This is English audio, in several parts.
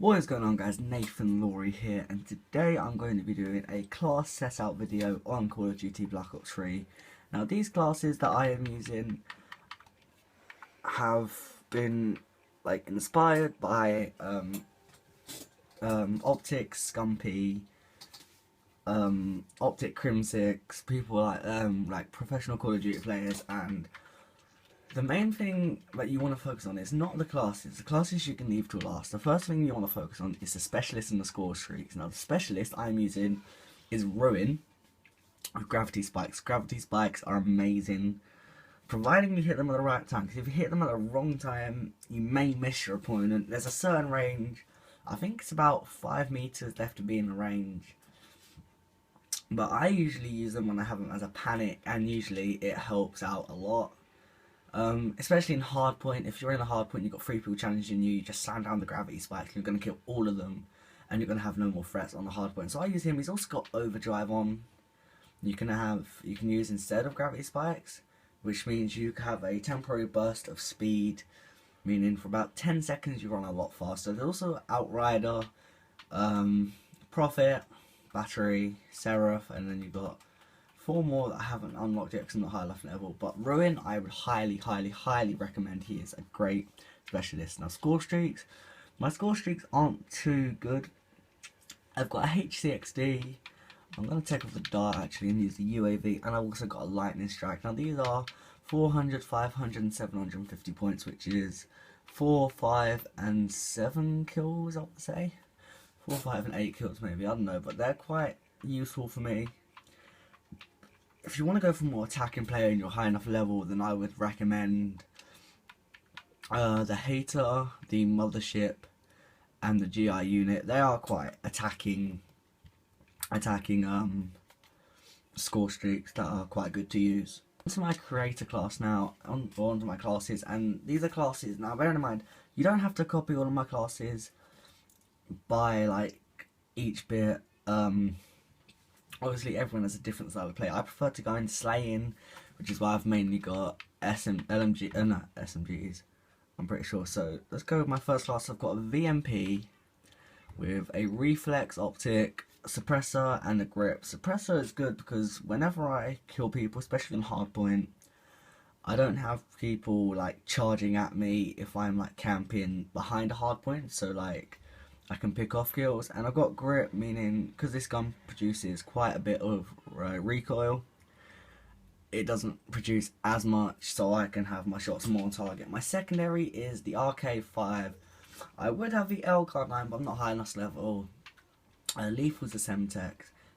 What is going on, guys? Nathan Laurie here, and today I'm going to be doing a class set out video on Call of Duty Black Ops 3. Now, these classes that I am using have been inspired by Optic, Scumpy, Optic Crim6, people like professional Call of Duty players. And the main thing that you want to focus on is not the classes. The classes you can leave till last. The first thing you want to focus on is the specialist and the score streaks. Now, the specialist I'm using is Ruin with gravity spikes. Gravity spikes are amazing, providing you hit them at the right time. Because if you hit them at the wrong time, you may miss your opponent. There's a certain range. I think it's about 5 meters left to be in the range. But I usually use them when I have them as a panic, and usually it helps out a lot. Especially in hardpoint. If you're in a hardpoint, you've got 3 people challenging you, you just slam down the gravity spikes and you're going to kill all of them, and you're going to have no more threats on the hardpoint. So I use him. He's also got overdrive on. You can use instead of gravity spikes, which means you can have a temporary burst of speed, meaning for about 10 seconds you run a lot faster. There's also Outrider, Prophet, Battery, Seraph, and then you've got 4 more that I haven't unlocked yet because I'm not high enough level. But Ruin, I would highly recommend. He is a great specialist. Now, score streaks. My score streaks aren't too good. I've got a HCXD. I'm going to take off the dart actually and use the UAV. And I've also got a lightning strike. Now, these are 400, 500 and 750 points, which is 4, 5 and 7 kills, I would say. 4, 5 and 8 kills maybe, I don't know. But they're quite useful for me. If you want to go for more attacking player and you're high enough level, then I would recommend the Hater, the Mothership, and the GI unit. They are quite attacking score streaks that are quite good to use. Onto my creator class now, onto my classes, and these are classes. Now, bear in mind, you don't have to copy all of my classes by like each bit. Obviously, everyone has a different style of play. I prefer to go in slaying, which is why I've mainly got SMGs, I'm pretty sure. So let's go with my first class. I've got a VMP with a reflex, optic, suppressor, and a grip. Suppressor is good because whenever I kill people, especially in hardpoint, I don't have people like charging at me if I'm like camping behind a hardpoint. So like, I can pick off kills. And I've got grip, meaning because this gun produces quite a bit of recoil, it doesn't produce as much, so I can have my shots more on target. My secondary is the RK5. I would have the LK9, but I'm not high enough level. Lethal's a Semtex,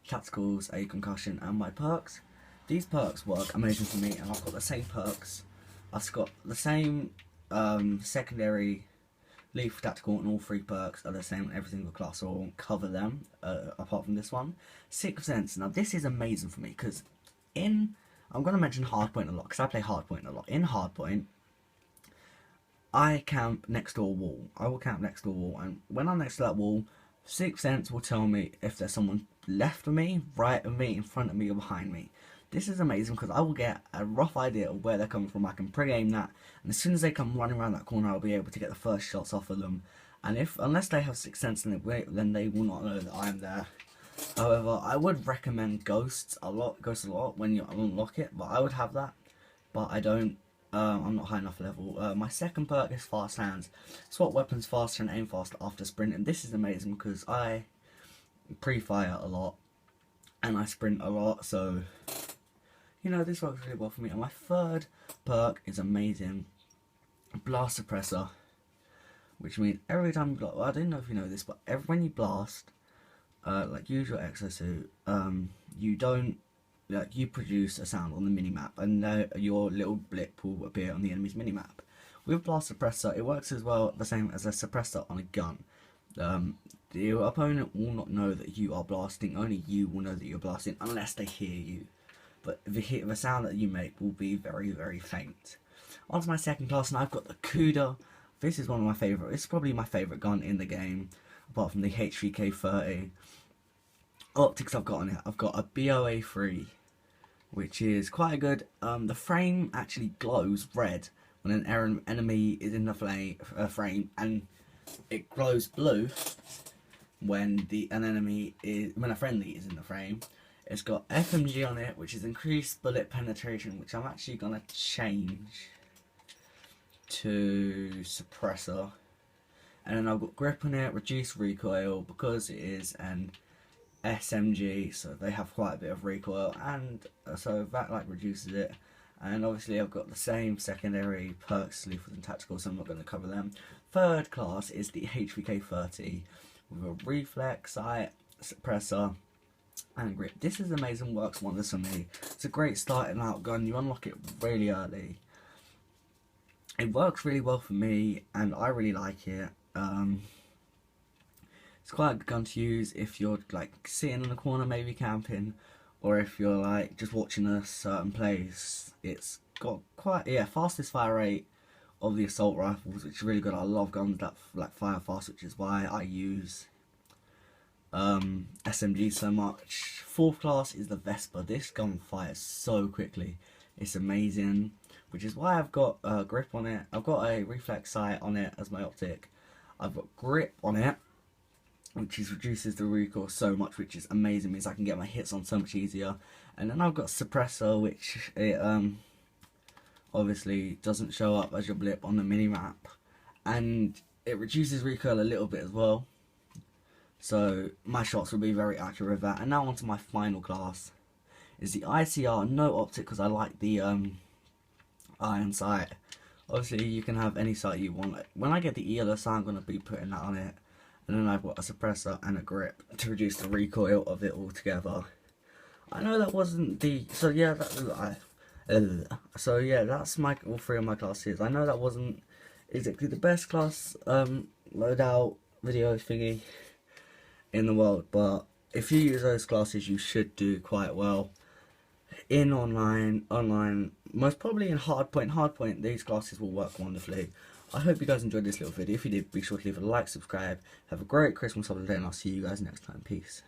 Tactical's a concussion, and my perks. These perks work amazing for me, and I've got the same perks. I've got the same secondary, Lethal, Tactical, and all 3 perks are the same on every single class, so I won't cover them apart from this one. Sixth Sense. Now, this is amazing for me because I'm going to mention hardpoint a lot because I play hardpoint a lot. In hardpoint, I camp next to a wall. I will camp next to a wall, and when I'm next to that wall, Sixth Sense will tell me if there's someone left of me, right of me, in front of me, or behind me. This is amazing because I will get a rough idea of where they're coming from. I can pre-aim that, and as soon as they come running around that corner, I'll be able to get the first shots off of them. And unless they have Sixth Sense, then they will not know that I'm there. However, I would recommend Ghosts a lot when you unlock it, but I would have that, but I don't. I'm not high enough level. My second perk is Fast Hands. Swap weapons faster and aim faster after sprinting. This is amazing because I pre-fire a lot and I sprint a lot, so you know, this works really well for me. And my third perk is amazing, Blast Suppressor, which means every time you blast, well, I don't know if you know this, but when you blast, like use your exosuit, you produce a sound on the minimap, and your little blip will appear on the enemy's minimap. With Blast Suppressor, it works as well the same as a suppressor on a gun. The opponent will not know that you are blasting, only you will know that you're blasting unless they hear you. But the sound that you make will be very faint. On to my second class, and I've got the Kuda. This is one of my favourite, it's probably my favourite gun in the game, apart from the HVK30. Optics I've got on it, I've got a BOA3, which is quite good. The frame actually glows red when an enemy is in the frame, and it glows blue when an enemy is, when a friendly is in the frame. It's got FMG on it, which is increased bullet penetration, which I'm actually gonna change to suppressor. And then I've got grip on it, reduced recoil, because it is an SMG, so they have quite a bit of recoil, and so that like reduces it. And obviously I've got the same secondary perks, lethal and tactical, so I'm not going to cover them. Third class is the HVK-30 with a reflex sight, suppressor, and grip. This is amazing, works wonders for me. It's a great starting out gun. You unlock it really early. It works really well for me, and I really like it. It's quite a good gun to use if you're like sitting in the corner, maybe camping, or if you're like just watching a certain place. It's got quite fastest fire rate of the assault rifles, which is really good. I love guns that like fire fast, which is why I use SMG so much. Fourth class is the Vesper. This gun fires so quickly, it's amazing, which is why I've got a grip on it. I've got a reflex sight on it as my optic. I've got grip on it, which reduces the recoil so much, which is amazing, means I can get my hits on so much easier. And then I've got suppressor, which it obviously doesn't show up as your blip on the mini map, and it reduces recoil a little bit as well, so my shots will be very accurate with that. And now onto my final class is the ICR, no optic, because I like the iron sight. Obviously you can have any sight you want. When I get the ELS, I'm going to be putting that on it. And then I've got a suppressor and a grip to reduce the recoil of it all together. I know that wasn't the... So yeah, that's all three of my classes. I know that wasn't exactly the best class loadout video thingy in the world, but if you use those classes you should do quite well. In online, most probably in hardpoint, these classes will work wonderfully. I hope you guys enjoyed this little video. If you did, be sure to leave a like, subscribe. Have a great Christmas holiday, and I'll see you guys next time. Peace.